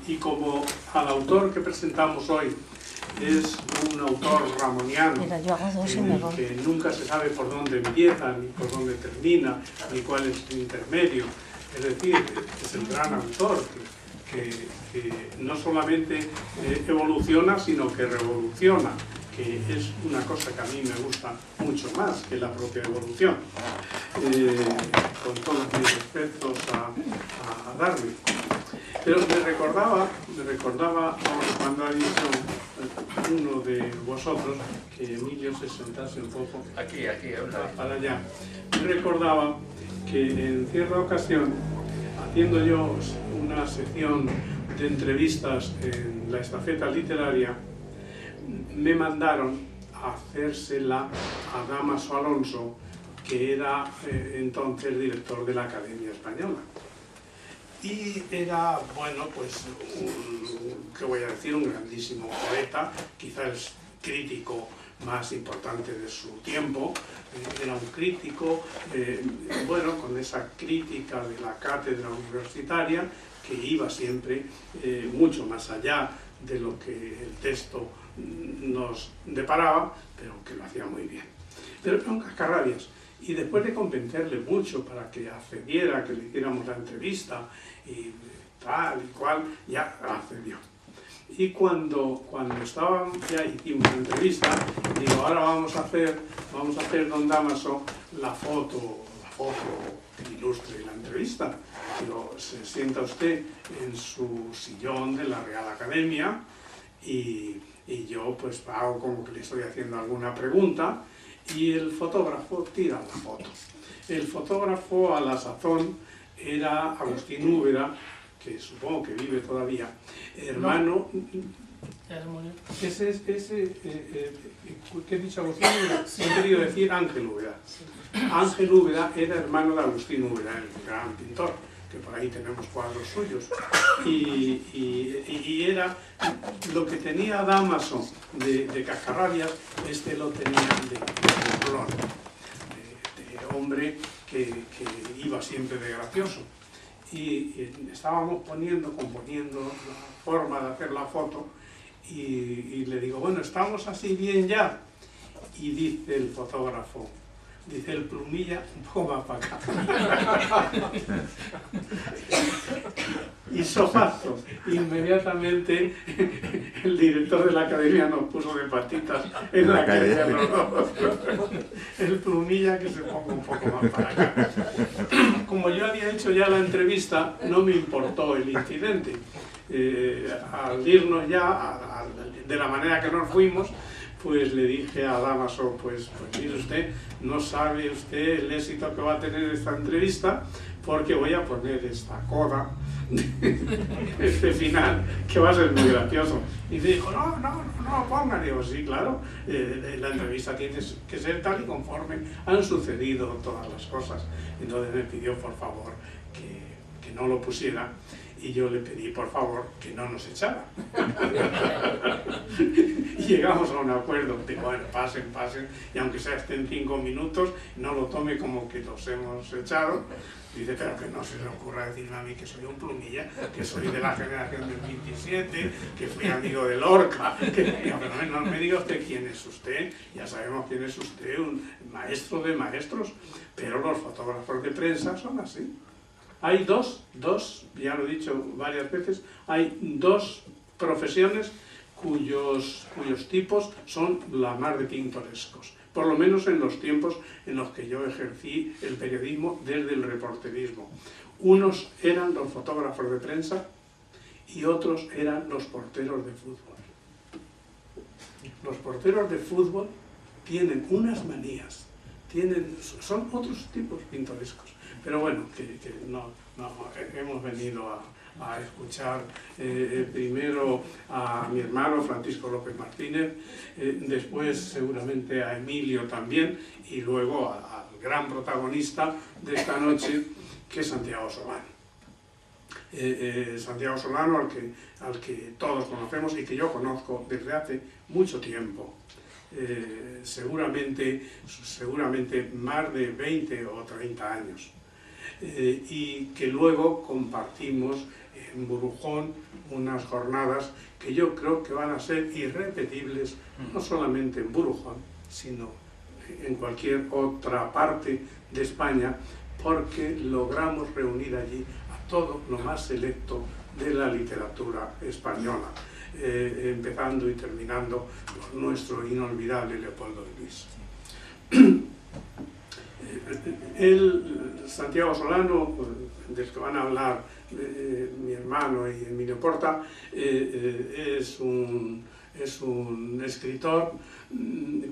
y como al autor que presentamos hoy es un autor ramoniano, que nunca se sabe por dónde empieza, ni por dónde termina, ni cuál es su intermedio. Es decir, es el gran autor que no solamente evoluciona, sino que revoluciona, que es una cosa que a mí me gusta mucho más que la propia evolución. Con todos mis respetos a Darwin. Pero me recordaba cuando ha dicho uno de vosotros que Emilio se sentase un poco aquí, para allá. Me recordaba que en cierta ocasión, haciendo yo una sección de entrevistas en la estafeta literaria, me mandaron a hacérsela a Dámaso Alonso, que era entonces director de la Academia Española. Y era, bueno, pues, ¿qué voy a decir? Un grandísimo poeta, quizás el crítico más importante de su tiempo. Era un crítico, bueno, con esa crítica de la cátedra universitaria, que iba siempre mucho más allá de lo que el texto nos deparaba, pero que lo hacía muy bien. Pero era un cascarrabias. Y después de convencerle mucho para que accediera, que le hiciéramos la entrevista y tal y cual, ya accedió. Y cuando ya hicimos la entrevista, digo, ahora vamos a hacer, don Dámaso, la foto que ilustre la entrevista. Digo, se sienta usted en su sillón de la Real Academia y yo pues hago como que le estoy haciendo alguna pregunta, y el fotógrafo tira la foto. El fotógrafo a la sazón era Agustín Úbeda, que supongo que vive todavía, hermano... Ese ¿qué he dicho, Agustín Úbeda? He querido decir Ángel Úbeda. Ángel Úbeda era hermano de Agustín Úbeda, el gran pintor, que por ahí tenemos cuadros suyos. Y era lo que tenía Dámaso de cascarrabias, este lo tenía de burlón, de hombre que iba siempre de gracioso. Y estábamos componiendo la forma de hacer la foto, y le digo, bueno, ¿estamos así bien ya? Y dice el fotógrafo, dice el plumilla, un poco más para acá. Y sopazo, inmediatamente el director de la academia nos puso de patitas en la calle a los dos. El plumilla que se ponga un poco más para acá. Como yo había hecho ya la entrevista, no me importó el incidente. Al irnos ya, de la manera que nos fuimos, pues le dije a Dámaso, pues mire usted, no sabe usted el éxito que va a tener esta entrevista, porque voy a poner esta coda, este final, que va a ser muy gracioso. Y me dijo, no lo pongan. Digo, sí, claro, la entrevista tiene que ser tal y conforme han sucedido todas las cosas. Entonces me pidió, por favor, que no lo pusiera. Y yo le pedí, por favor, que no nos echara. Y llegamos a un acuerdo. Digo, bueno, pasen, y aunque sea estén 5 minutos, no lo tome como que los hemos echado. Dice, pero que no se le ocurra decirme a mí que soy un plumilla, que soy de la generación del 27, que fui amigo de Lorca. Pero no me diga usted quién es usted, ya sabemos quién es usted, un maestro de maestros, pero los fotógrafos de prensa son así. Hay dos, ya lo he dicho varias veces, hay dos profesiones cuyos tipos son la mar de pintorescos, por lo menos en los tiempos en los que yo ejercí el periodismo desde el reporterismo. Unos eran los fotógrafos de prensa y otros eran los porteros de fútbol. Los porteros de fútbol tienen unas manías, son otros tipos pintorescos. Pero bueno, que no hemos venido a escuchar primero a mi hermano Francisco López Martínez, después seguramente a Emilio también, y luego al gran protagonista de esta noche, que es Santiago Solano. Santiago Solano, al que todos conocemos y que yo conozco desde hace mucho tiempo. Seguramente más de 20 o 30 años. Y que luego compartimos en Burujón unas jornadas que yo creo que van a ser irrepetibles, no solamente en Burujón, sino en cualquier otra parte de España, porque logramos reunir allí a todo lo más selecto de la literatura española, empezando y terminando por nuestro inolvidable Leopoldo de Luis. Santiago Solano, del que van a hablar mi hermano y Emilio Porta, es un escritor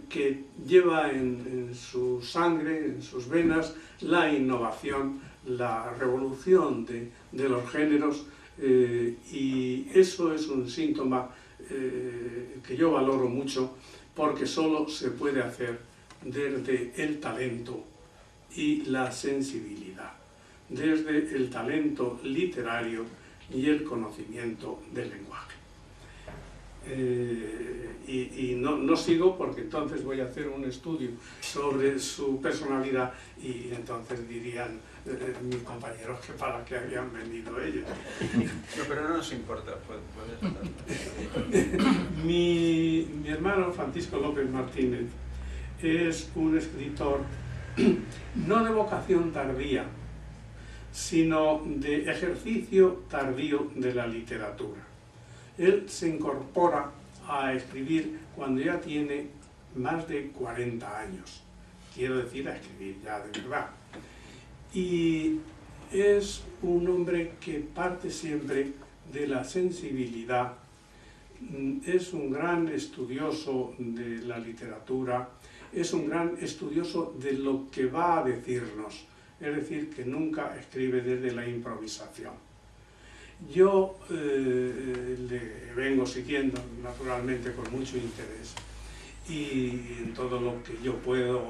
que lleva en su sangre, en sus venas, la innovación, la revolución de los géneros, y eso es un síntoma que yo valoro mucho, porque solo se puede hacer desde el talento y la sensibilidad, desde el talento literario y el conocimiento del lenguaje. Y no sigo, porque entonces voy a hacer un estudio sobre su personalidad y entonces dirían mis compañeros que para qué habían venido ellos. No, pero no nos importa, Mi hermano Francisco López Martínez es un escritor no de vocación tardía, sino de ejercicio tardío de la literatura. Él se incorpora a escribir cuando ya tiene más de 40 años, quiero decir, a escribir ya de verdad. Y es un hombre que parte siempre de la sensibilidad, es un gran estudioso de la literatura, es un gran estudioso de lo que va a decirnos, es decir, que nunca escribe desde la improvisación. Yo le vengo siguiendo, naturalmente, con mucho interés, y en todo lo que yo puedo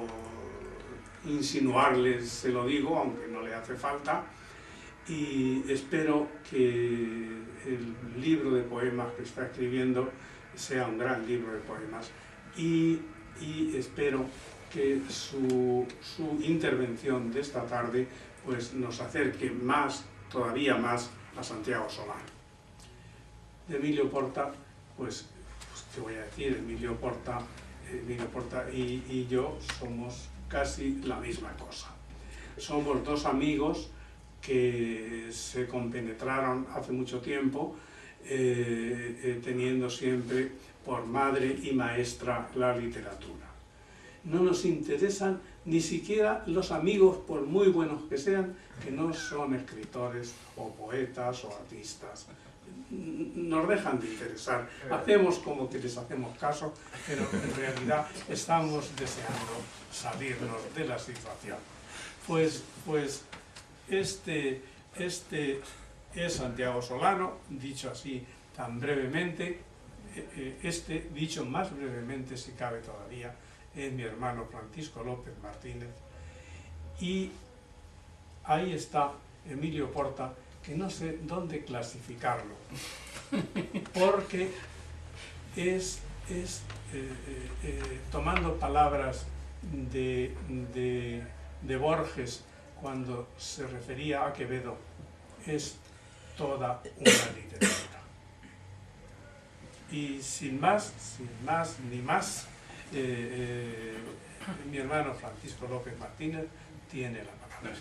insinuarle se lo digo, aunque no le hace falta, y espero que el libro de poemas que está escribiendo sea un gran libro de poemas, y espero que su intervención de esta tarde pues nos acerque más, todavía más, a Santiago Solano. De Emilio Porta, pues te voy a decir, Emilio Porta y yo somos casi la misma cosa. Somos dos amigos que se compenetraron hace mucho tiempo, teniendo siempre por madre y maestra la literatura. No nos interesan ni siquiera los amigos, por muy buenos que sean, que no son escritores o poetas o artistas. Nos dejan de interesar. Hacemos como que les hacemos caso, pero en realidad estamos deseando salirnos de la situación. Pues este es Santiago Solano, dicho así tan brevemente. Dicho más brevemente, si cabe todavía, es mi hermano Francisco López Martínez. Y ahí está Emilio Porta, que no sé dónde clasificarlo, porque es tomando palabras de Borges cuando se refería a Quevedo, es toda una literatura. Y sin más ni más, mi hermano Francisco López Martínez tiene la palabra.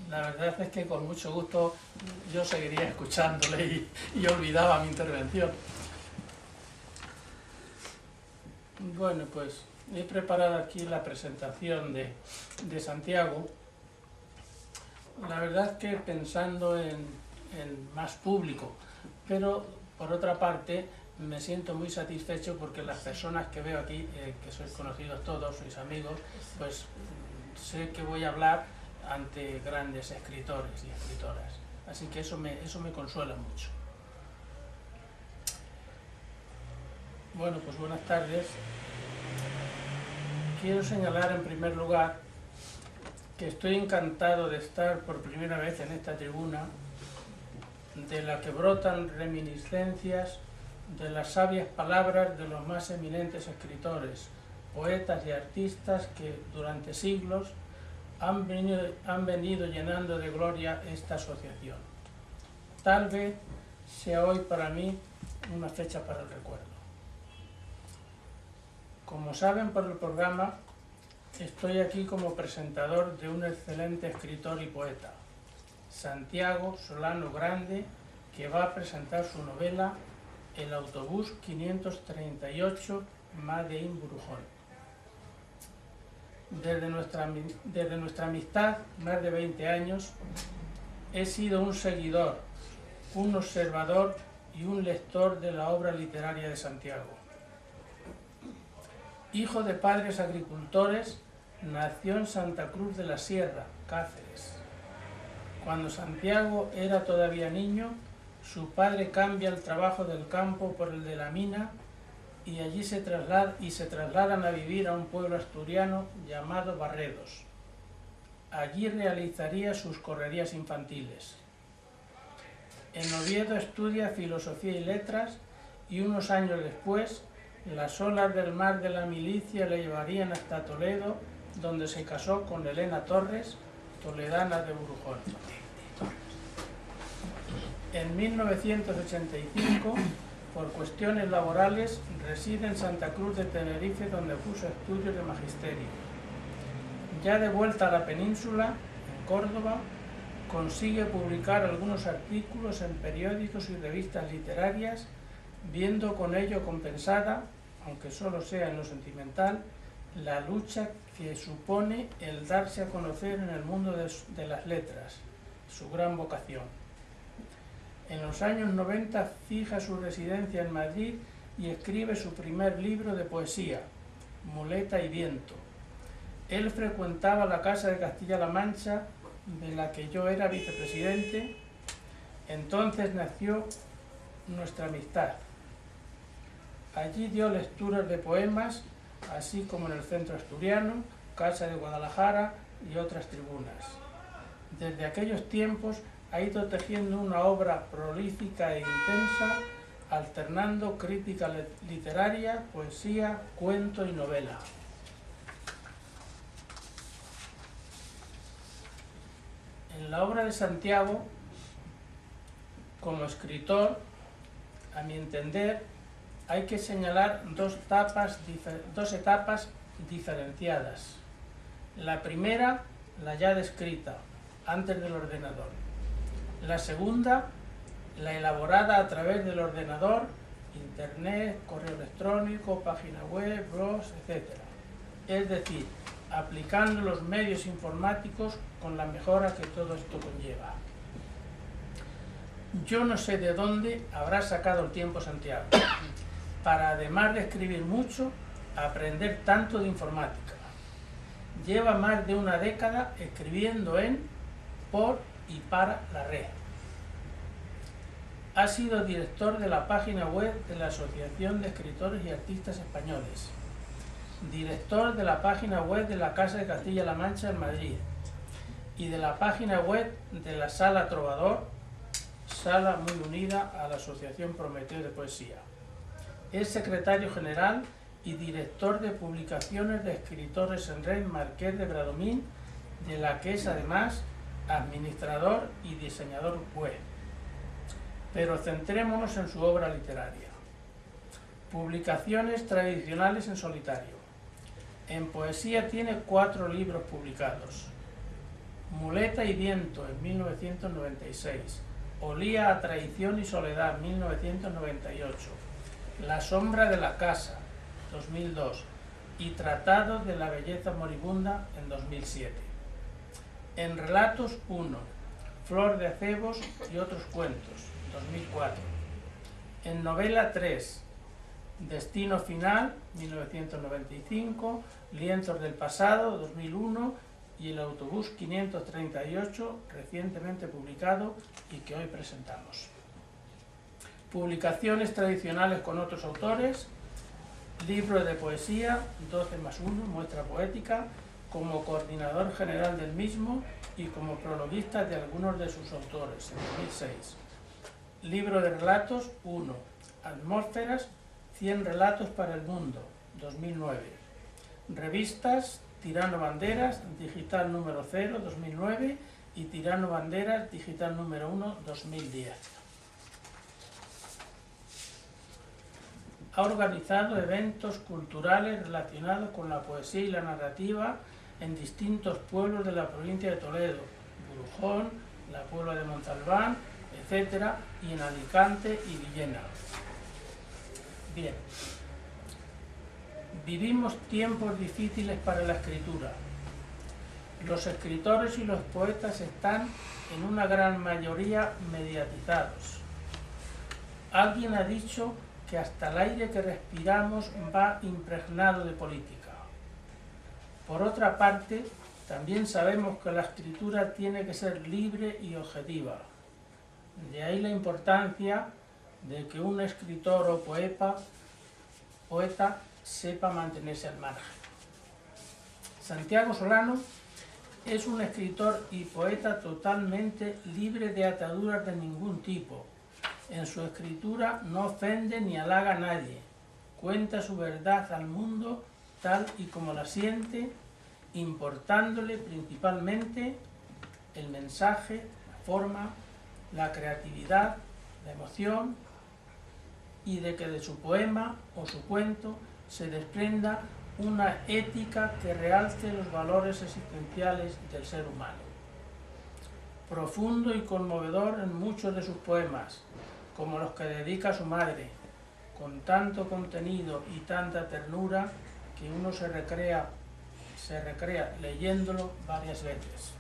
La verdad es que con mucho gusto yo seguiría escuchándole y olvidaba mi intervención. Bueno, pues he preparado aquí la presentación de Santiago. La verdad es que pensando en más público, pero por otra parte me siento muy satisfecho porque las personas que veo aquí, que sois conocidos todos, sois amigos, pues sé que voy a hablar ante grandes escritores y escritoras. Así que eso me consuela mucho. Bueno, pues buenas tardes. Quiero señalar en primer lugar que estoy encantado de estar por primera vez en esta tribuna, de la que brotan reminiscencias de las sabias palabras de los más eminentes escritores, poetas y artistas que durante siglos han venido llenando de gloria esta asociación. Tal vez sea hoy para mí una fecha para el recuerdo. Como saben por el programa, estoy aquí como presentador de un excelente escritor y poeta, Santiago Solano Grande, que va a presentar su novela El autobús 538 Made in Brujón. Desde nuestra amistad, más de 20 años, he sido un seguidor, un observador y un lector de la obra literaria de Santiago. Hijo de padres agricultores, nació en Santa Cruz de la Sierra, Cáceres. Cuando Santiago era todavía niño, su padre cambia el trabajo del campo por el de la mina y allí se trasladan a vivir a un pueblo asturiano llamado Barredos. Allí realizaría sus correrías infantiles. En Oviedo estudia Filosofía y Letras y unos años después las olas del mar de la milicia le llevarían hasta Toledo, donde se casó con Elena Torres, toledana de Brujón. En 1985, por cuestiones laborales, reside en Santa Cruz de Tenerife, donde puso estudios de magisterio. Ya de vuelta a la península, en Córdoba, consigue publicar algunos artículos en periódicos y revistas literarias, viendo con ello compensada, aunque solo sea en lo sentimental, la lucha que supone el darse a conocer en el mundo de las letras, su gran vocación. En los años 90 fija su residencia en Madrid y escribe su primer libro de poesía, Muleta y Viento. Él frecuentaba la Casa de Castilla-La Mancha, de la que yo era vicepresidente. Entonces nació nuestra amistad. Allí dio lecturas de poemas, así como en el Centro Asturiano, Casa de Guadalajara y otras tribunas. Desde aquellos tiempos ha ido tejiendo una obra prolífica e intensa, alternando crítica literaria, poesía, cuento y novela. En la obra de Santiago, como escritor, a mi entender, hay que señalar dos etapas diferenciadas. La primera, la ya descrita, antes del ordenador. La segunda, la elaborada a través del ordenador, internet, correo electrónico, página web, blogs, etc. Es decir, aplicando los medios informáticos con la mejora que todo esto conlleva. Yo no sé de dónde habrá sacado el tiempo Santiago para, además de escribir mucho, aprender tanto de informática. Lleva más de una década escribiendo en, por y para la red. Ha sido director de la página web de la Asociación de Escritores y Artistas Españoles, director de la página web de la Casa de Castilla-La Mancha en Madrid y de la página web de la Sala Trovador, sala muy unida a la Asociación Prometeo de Poesía. Es secretario general y director de publicaciones de escritores en red Marqués de Bradomín, de la que es además administrador y diseñador web. Pero centrémonos en su obra literaria. Publicaciones tradicionales en solitario. En poesía tiene 4 libros publicados. Muleta y Viento, en 1996. Olía a traición y soledad, 1998. La sombra de la casa, 2002. Y Tratado de la belleza moribunda, en 2007. En relatos 1, Flor de acebos y otros cuentos, 2004. En novela 3, Destino final, 1995, Lienzos del pasado, 2001, y El autobús 538, recientemente publicado y que hoy presentamos. Publicaciones tradicionales con otros autores, libro de poesía, 12+1, muestra poética, como coordinador general del mismo y como prologuista de algunos de sus autores, en 2006. Libro de relatos 1, Atmósferas, 100 relatos para el mundo, 2009. Revistas: Tirano Banderas, digital número 0, 2009, y Tirano Banderas, digital número 1, 2010. Ha organizado eventos culturales relacionados con la poesía y la narrativa en distintos pueblos de la provincia de Toledo, Burujón, la Puebla de Montalbán, etc., y en Alicante y Villena. Bien. Vivimos tiempos difíciles para la escritura. Los escritores y los poetas están en una gran mayoría mediatizados. Alguien ha dicho que hasta el aire que respiramos va impregnado de política. Por otra parte, también sabemos que la escritura tiene que ser libre y objetiva. De ahí la importancia de que un escritor o poeta sepa mantenerse al margen. Santiago Solano es un escritor y poeta totalmente libre de ataduras de ningún tipo. En su escritura no ofende ni halaga a nadie. Cuenta su verdad al mundo tal y como la siente, importándole principalmente el mensaje, la forma, la creatividad, la emoción, y de que de su poema o su cuento se desprenda una ética que realce los valores existenciales del ser humano. Profundo y conmovedor en muchos de sus poemas, como los que dedica a su madre, con tanto contenido y tanta ternura que uno se recrea leyéndolo varias veces.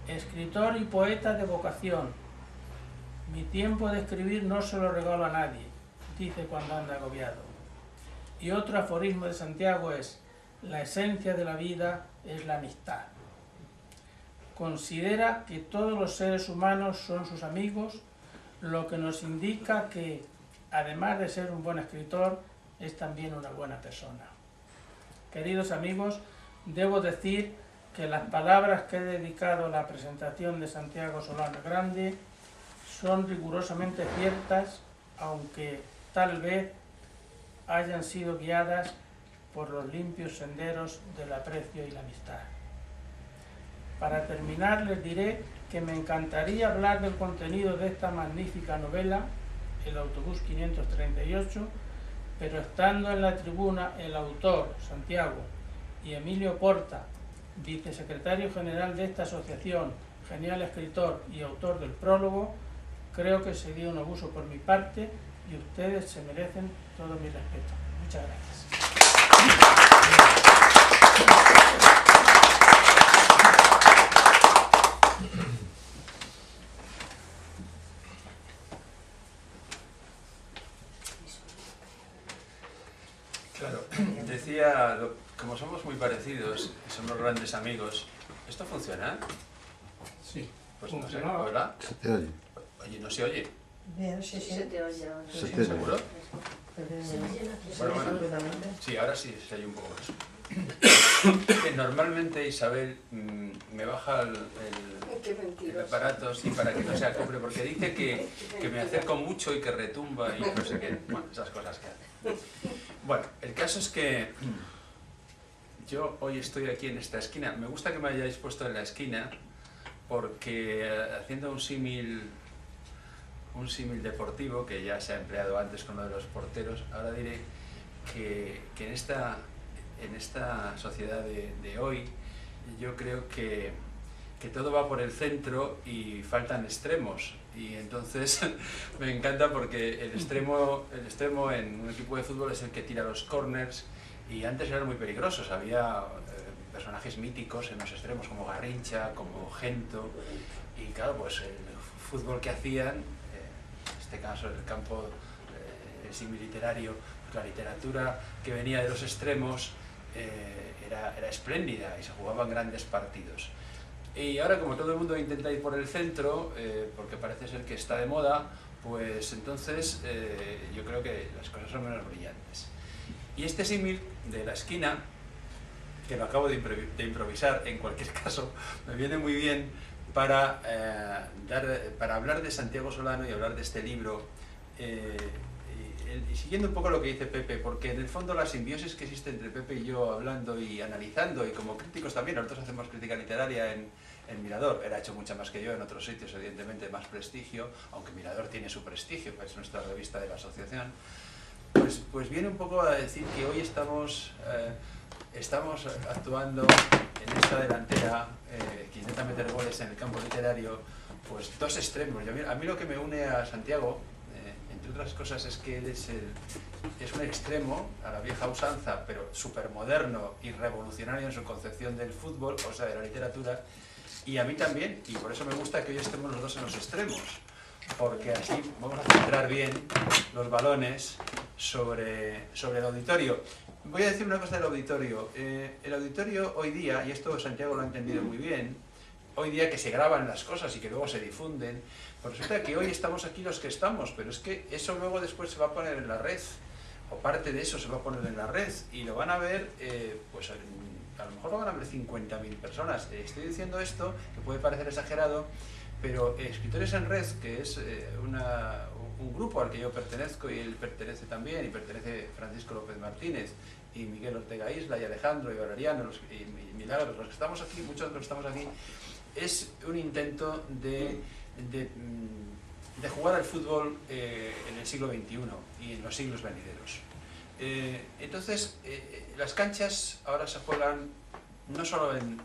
Escritor y poeta de vocación. Mi tiempo de escribir no se lo regalo a nadie, dice cuando anda agobiado. Y otro aforismo de Santiago es: la esencia de la vida es la amistad. Considera que todos los seres humanos son sus amigos, lo que nos indica que, además de ser un buen escritor, es también una buena persona. Queridos amigos, debo decir que las palabras que he dedicado a la presentación de Santiago Solano Grande son rigurosamente ciertas, aunque tal vez hayan sido guiadas por los limpios senderos del aprecio y la amistad. Para terminar, les diré que me encantaría hablar del contenido de esta magnífica novela, El autobús 538, pero estando en la tribuna el autor, Santiago, y Emilio Porta, vicesecretario general de esta asociación, genial escritor y autor del prólogo, creo que sería un abuso por mi parte y ustedes se merecen todo mi respeto. Muchas gracias. Claro, decía, como somos muy parecidos y somos grandes amigos, ¿esto funciona? Sí, Pues no sé, funcionaba. ¿verdad? Se te oye. Oye, ¿no se oye? Bien, sí, sí. Se te oye ahora. Se te oye. ¿Seguro? Sí, Bueno, bueno. absolutamente. Sí, ahora sí se oye un poco más. Que normalmente Isabel me baja Qué el mentiroso. aparato sí, para que no se acople, porque dice que me acerco mucho y que retumba y no sé qué. Bueno, esas cosas que hace. Bueno, el caso es que yo hoy estoy aquí en esta esquina. Me gusta que me hayáis puesto en la esquina porque haciendo un símil deportivo, que ya se ha empleado antes con lo de los porteros, ahora diré que en esta sociedad de hoy yo creo que todo va por el centro y faltan extremos, y entonces me encanta porque el extremo en un equipo de fútbol es el que tira los corners, y antes eran muy peligrosos, había personajes míticos en los extremos como Garrincha, como Gento, y claro, pues el fútbol que hacían, en este caso el campo, el símil literario, la literatura que venía de los extremos era espléndida y se jugaban grandes partidos. Y ahora, como todo el mundo intenta ir por el centro, porque parece ser que está de moda, pues entonces yo creo que las cosas son menos brillantes. Y este símil de la esquina, que lo acabo de improvisar en cualquier caso, me viene muy bien para hablar de Santiago Solano y hablar de este libro. siguiendo un poco lo que dice Pepe, porque en el fondo la simbiosis que existe entre Pepe y yo hablando y analizando, y como críticos también, nosotros hacemos crítica literaria en Mirador, él ha hecho mucha más que yo en otros sitios, evidentemente más prestigio, aunque Mirador tiene su prestigio, es nuestra revista de la asociación, pues viene un poco a decir que hoy estamos actuando en esta delantera que intenta meter goles en el campo literario, pues dos extremos. A mí lo que me une a Santiago, entre otras cosas, es que él es un extremo a la vieja usanza, pero súper moderno y revolucionario en su concepción del fútbol, o sea, de la literatura, y a mí también, y por eso me gusta que hoy estemos los dos en los extremos, porque así vamos a centrar bien los balones sobre el auditorio. Voy a decir una cosa del auditorio. El auditorio hoy día, y esto Santiago lo ha entendido muy bien, hoy día que se graban las cosas y que luego se difunden, pues resulta que hoy estamos aquí los que estamos, pero es que eso luego después se va a poner en la red, o parte de eso se va a poner en la red, y lo van a ver, pues a lo mejor lo van a ver 50.000 personas. Estoy diciendo esto, que puede parecer exagerado, pero Escritores en Red, que es un grupo al que yo pertenezco, y él pertenece también, y pertenece Francisco López Martínez, y Miguel Ortega Isla, y Alejandro, y Valeriano, y Milagros, los que estamos aquí, muchos de los que estamos aquí, es un intento de jugar al fútbol en el siglo XXI y en los siglos venideros. Entonces, las canchas ahora se juegan no solo en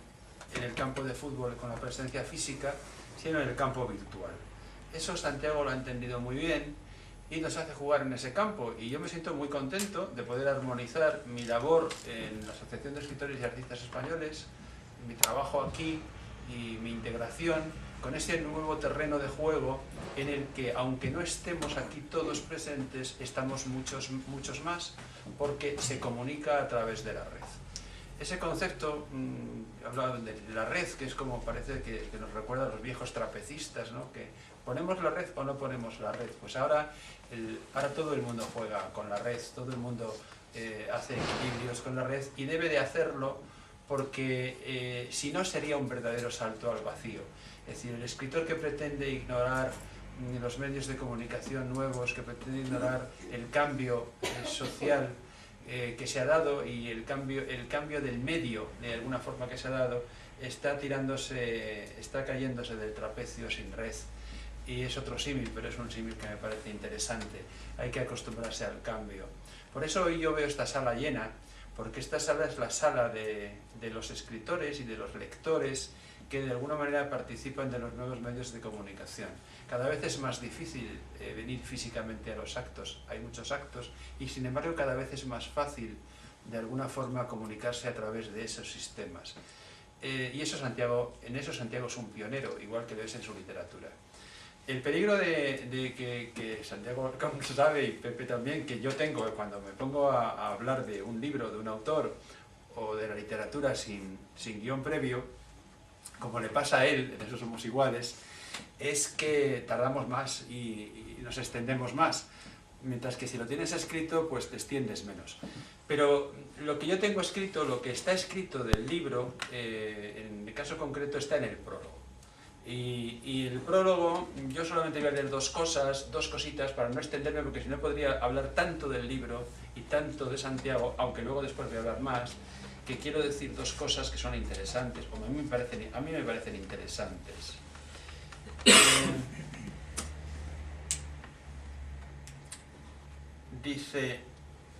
el campo de fútbol con la presencia física, sino en el campo virtual. Eso Santiago lo ha entendido muy bien y nos hace jugar en ese campo, y yo me siento muy contento de poder armonizar mi labor en la Asociación de Escritores y Artistas Españoles, mi trabajo aquí y mi integración con ese nuevo terreno de juego en el que, aunque no estemos aquí todos presentes, estamos muchos más, porque se comunica a través de la red. Ese concepto, hablaba de la red, que es como parece que nos recuerda a los viejos trapecistas, ¿no? Que ¿ponemos la red o no ponemos la red? Pues ahora todo el mundo juega con la red, todo el mundo hace equilibrios con la red, y debe de hacerlo, porque si no sería un verdadero salto al vacío. Es decir, el escritor que pretende ignorar los medios de comunicación nuevos, que pretende ignorar el cambio social que se ha dado, y el cambio del medio, de alguna forma, que se ha dado, está cayéndose del trapecio sin red. Y es otro símil, pero es un símil que me parece interesante. Hay que acostumbrarse al cambio. Por eso hoy yo veo esta sala llena, porque esta sala es la sala de los escritores y de los lectores que de alguna manera participan de los nuevos medios de comunicación. Cada vez es más difícil venir físicamente a los actos, hay muchos actos, y sin embargo cada vez es más fácil de alguna forma comunicarse a través de esos sistemas. Y en eso Santiago es un pionero, igual que lo es en su literatura. El peligro de que Santiago sabe, y Pepe también, que yo tengo cuando me pongo a hablar de un libro, de un autor, o de la literatura sin guión previo, como le pasa a él, en eso somos iguales, es que tardamos más y nos extendemos más, mientras que si lo tienes escrito, pues te extiendes menos. Pero lo que yo tengo escrito, lo que está escrito del libro, en el caso concreto está en el prólogo. Y el prólogo, yo solamente voy a leer dos cositas para no extenderme, porque si no podría hablar tanto del libro y tanto de Santiago, aunque luego después voy a hablar más, que quiero decir dos cosas que son interesantes, como a mí me parecen interesantes. Dice,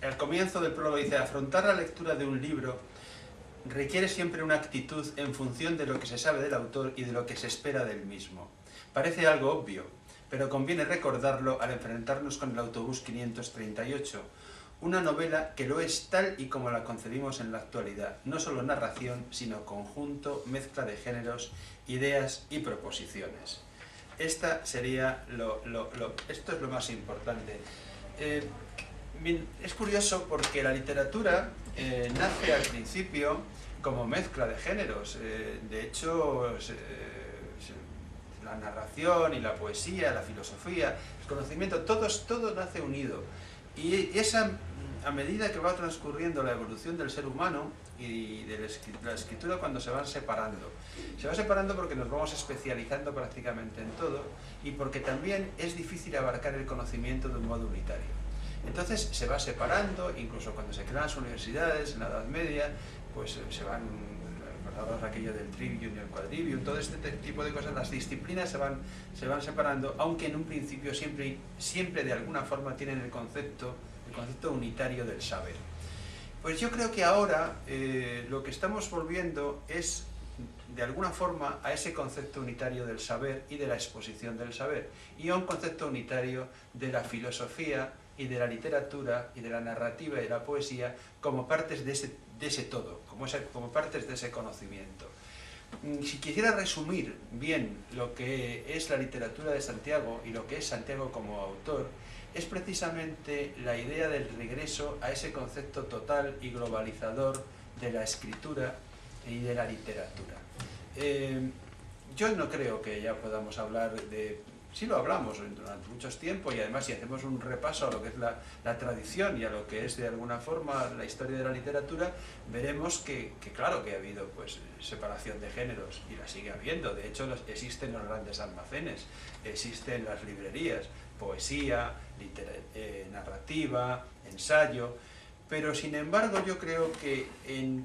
al comienzo del prólogo dice: afrontar la lectura de un libro requiere siempre una actitud en función de lo que se sabe del autor y de lo que se espera del mismo. Parece algo obvio, pero conviene recordarlo al enfrentarnos con el Autobús 538, una novela que lo es tal y como la concebimos en la actualidad, no solo narración, sino conjunto, mezcla de géneros, ideas y proposiciones. Esto es lo más importante. Es curioso porque la literatura nace al principio como mezcla de géneros. De hecho, la narración y la poesía, la filosofía, el conocimiento, todo nace unido. Y a medida que va transcurriendo la evolución del ser humano y de la escritura, cuando se va separando porque nos vamos especializando prácticamente en todo, y porque también es difícil abarcar el conocimiento de un modo unitario. Entonces se va separando, incluso cuando se crean las universidades en la Edad Media, pues se van, recordaros aquello del trivium y el quadrivium, todo este tipo de cosas, las disciplinas se van separando, aunque en un principio siempre de alguna forma tienen el concepto unitario del saber. Pues yo creo que ahora lo que estamos volviendo es, de alguna forma, a ese concepto unitario del saber y de la exposición del saber, y a un concepto unitario de la filosofía y de la literatura y de la narrativa y de la poesía como partes de ese todo, como partes de ese conocimiento. Si quisiera resumir bien lo que es la literatura de Santiago y lo que es Santiago como autor, es precisamente la idea del regreso a ese concepto total y globalizador de la escritura y de la literatura. Yo no creo que ya podamos hablar de... Sí lo hablamos durante muchos tiempos, y además si hacemos un repaso a lo que es la tradición y a lo que es de alguna forma la historia de la literatura, veremos que claro que ha habido pues separación de géneros, y la sigue habiendo. De hecho existen los grandes almacenes, existen las librerías, poesía, narrativa, ensayo. Pero sin embargo yo creo que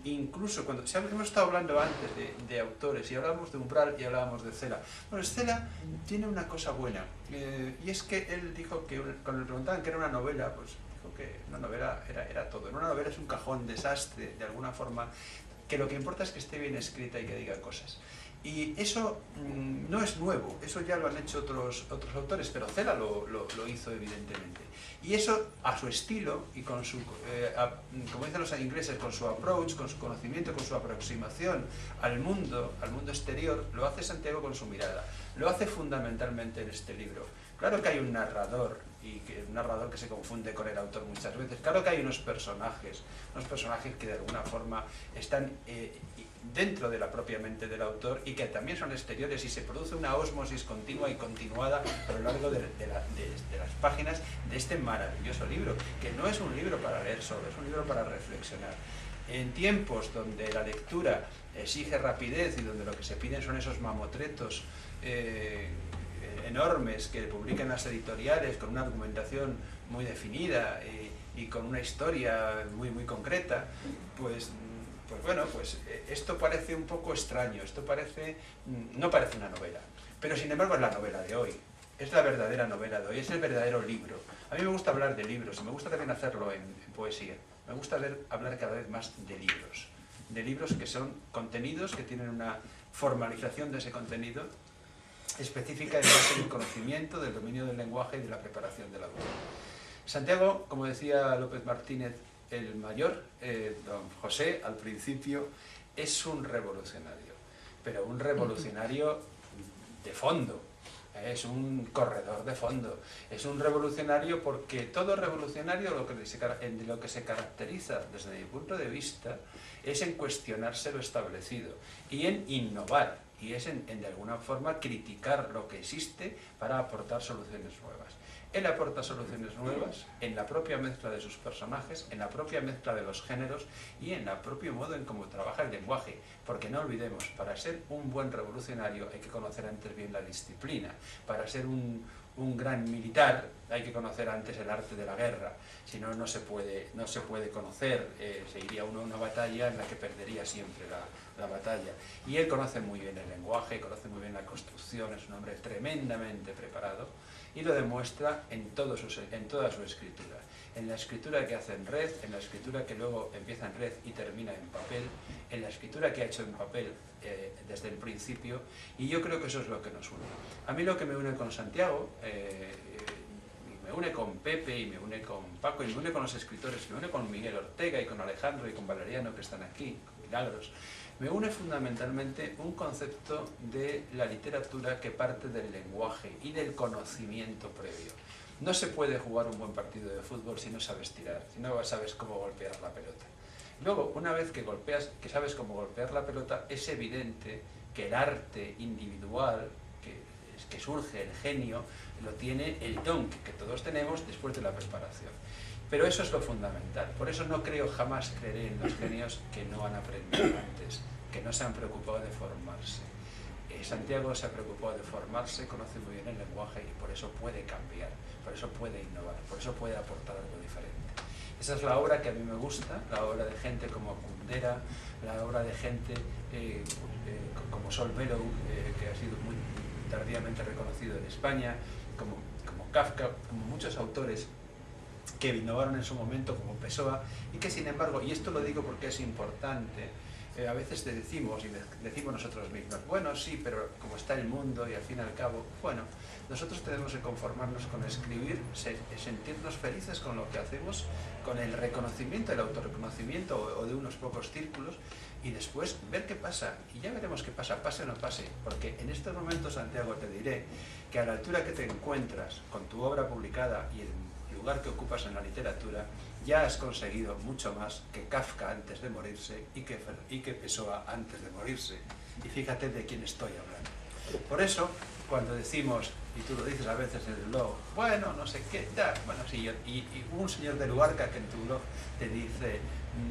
incluso cuando hemos estado hablando antes de autores, y hablábamos de Umbral y hablábamos de Cela. Bueno, Cela tiene una cosa buena, y es que él dijo que cuando le preguntaban qué era una novela, pues dijo que una novela era todo. Una novela es un cajón desastre, de alguna forma, que lo que importa es que esté bien escrita y que diga cosas. Y eso no es nuevo, eso ya lo han hecho otros autores, pero Cela lo hizo evidentemente. Y eso a su estilo y con su, como dicen los ingleses, con su approach, con su conocimiento, con su aproximación al mundo exterior, lo hace Santiago con su mirada. Lo hace fundamentalmente en este libro. Claro que hay un narrador, y un narrador que se confunde con el autor muchas veces. Claro que hay unos personajes que de alguna forma están dentro de la propia mente del autor y que también son exteriores, y se produce una ósmosis continua y continuada a lo largo de las páginas de este maravilloso libro, que no es un libro para leer solo, es un libro para reflexionar. En tiempos donde la lectura exige rapidez y donde lo que se piden son esos mamotretos enormes que publican las editoriales con una argumentación muy definida y con una historia muy concreta, pues bueno, pues esto parece un poco extraño, no parece una novela, pero sin embargo es la novela de hoy, es la verdadera novela de hoy, es el verdadero libro. A mí me gusta hablar de libros, y me gusta también hacerlo en poesía, me gusta hablar cada vez más de libros que son contenidos, que tienen una formalización de ese contenido específica en base del conocimiento, del dominio del lenguaje y de la preparación del autor. Santiago, como decía López Martínez, el mayor, don José, al principio, es un revolucionario, pero un revolucionario de fondo, es un corredor de fondo, es un revolucionario porque todo revolucionario lo que se caracteriza desde mi punto de vista es en cuestionarse lo establecido y en innovar, y es en de alguna forma criticar lo que existe para aportar soluciones nuevas. Él aporta soluciones nuevas en la propia mezcla de sus personajes, en la propia mezcla de los géneros y en el propio modo en cómo trabaja el lenguaje. Porque no olvidemos, para ser un buen revolucionario hay que conocer antes bien la disciplina. Para ser un gran militar hay que conocer antes el arte de la guerra. Si no, no se puede conocer, se iría uno a una batalla en la que perdería siempre la batalla. Y él conoce muy bien el lenguaje, conoce muy bien la construcción, es un hombre tremendamente preparado, y lo demuestra en toda su escritura. En la escritura que hace en red, en la escritura que luego empieza en red y termina en papel, en la escritura que ha hecho en papel desde el principio, y yo creo que eso es lo que nos une. A mí lo que me une con Santiago, me une con Pepe, y me une con Paco, y me une con los escritores, me une con Miguel Ortega y con Alejandro y con Valeriano, que están aquí, con Milagros. Me une fundamentalmente un concepto de la literatura que parte del lenguaje y del conocimiento previo. No se puede jugar un buen partido de fútbol si no sabes tirar, si no sabes cómo golpear la pelota. Luego, una vez que sabes cómo golpear la pelota, es evidente que el arte individual, que surge, el genio, lo tiene el don que todos tenemos después de la preparación. Pero eso es lo fundamental. Por eso jamás creeré en los genios que no han aprendido antes, que no se han preocupado de formarse. Santiago se preocupó de formarse, conoce muy bien el lenguaje y por eso puede cambiar, por eso puede innovar, por eso puede aportar algo diferente. Esa es la obra que a mí me gusta, la obra de gente como Kundera, la obra de gente como Saul Bellow, que ha sido muy tardíamente reconocido en España, como Kafka, como muchos autores que innovaron en su momento, como Pessoa, y que sin embargo, y esto lo digo porque es importante, a veces decimos nosotros mismos, bueno, sí, pero como está el mundo y al fin y al cabo, bueno, nosotros tenemos que conformarnos con escribir, sentirnos felices con lo que hacemos, con el reconocimiento, el autorreconocimiento o de unos pocos círculos, y después ver qué pasa, y ya veremos qué pasa, pase o no pase, porque en estos momentos, Santiago, te diré que a la altura que te encuentras con tu obra publicada y el lugar que ocupas en la literatura, ya has conseguido mucho más que Kafka antes de morirse y que Pessoa antes de morirse. Y fíjate de quién estoy hablando. Por eso, cuando decimos, y tú lo dices a veces en el blog, bueno, no sé qué, ya, bueno, sí, y un señor de Luarca que en tu blog te dice,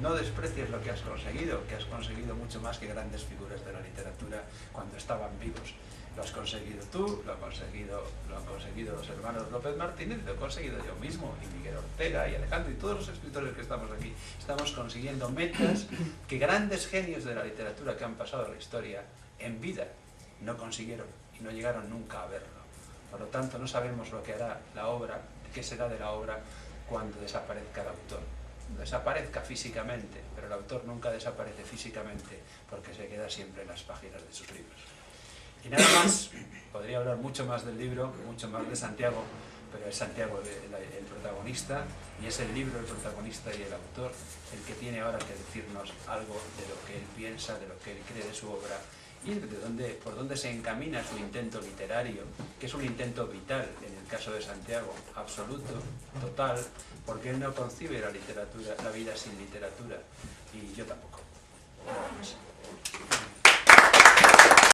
no desprecies lo que has conseguido mucho más que grandes figuras de la literatura cuando estaban vivos. Lo has conseguido tú, lo han conseguido los hermanos López Martínez, lo he conseguido yo mismo, y Miguel Ortega, y Alejandro, y todos los escritores que estamos aquí. Estamos consiguiendo metas que grandes genios de la literatura que han pasado a la historia en vida no consiguieron y no llegaron nunca a verlo. Por lo tanto, no sabemos lo que hará la obra, qué será de la obra cuando desaparezca el autor. Desaparezca físicamente, pero el autor nunca desaparece físicamente porque se queda siempre en las páginas de sus libros. Y nada más, podría hablar mucho más del libro, mucho más de Santiago, pero es Santiago el protagonista, y es el libro el protagonista y el autor el que tiene ahora que decirnos algo de lo que él piensa, de lo que él cree de su obra, y por dónde se encamina su intento literario, que es un intento vital, en el caso de Santiago, absoluto, total, porque él no concibe la vida sin literatura, y yo tampoco.